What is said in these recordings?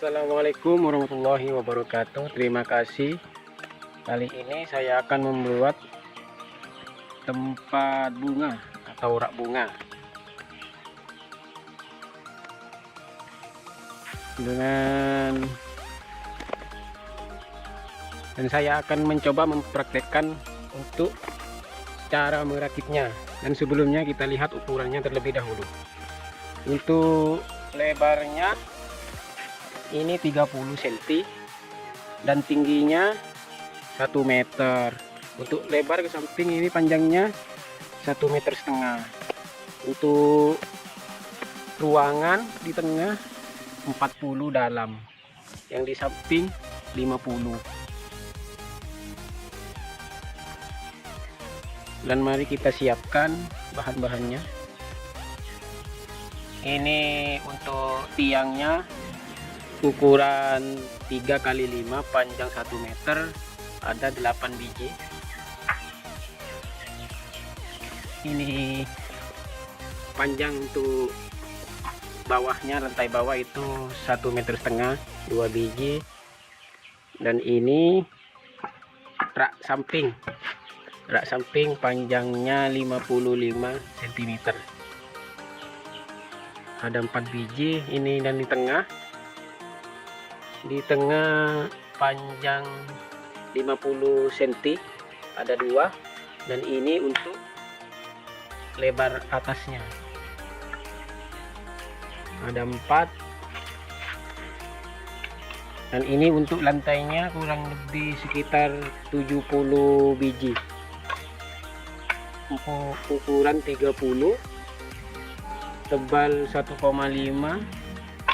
Assalamualaikum warahmatullahi wabarakatuh. Terima kasih. Kali ini saya akan membuat tempat bunga atau rak bunga dan saya akan mencoba mempraktekkan untuk cara merakitnya. Dan sebelumnya kita lihat ukurannya terlebih dahulu. Untuk lebarnya ini 30 cm dan tingginya 1 meter. Untuk lebar ke samping ini panjangnya 1,5 meter. Untuk ruangan di tengah 40 dalam, yang di samping 50. Dan mari kita siapkan bahan-bahannya. Ini untuk tiangnya ukuran 3x5, panjang 1 meter, ada 8 biji. Ini panjang untuk bawahnya, lantai bawah itu 1,5 meter, 2 biji. Dan ini rak samping panjangnya 55 cm, ada 4 biji. Ini dan di tengah panjang 50 cm ada 2, dan ini untuk lebar atasnya ada 4, dan ini untuk lantainya kurang lebih sekitar 70 biji, ukuran 30, tebal 1,5,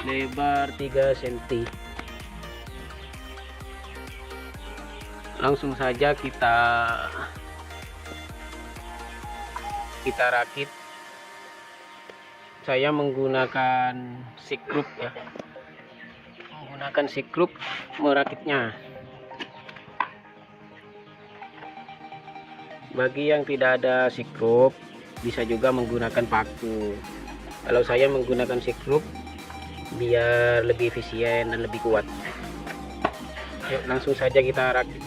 lebar 3 cm. Langsung saja kita rakit. Saya menggunakan sikrup ya, merakitnya. Bagi yang tidak ada sikrup bisa juga menggunakan paku. Kalau saya menggunakan sikrup biar lebih efisien dan lebih kuat. Yuk, langsung saja kita rakit.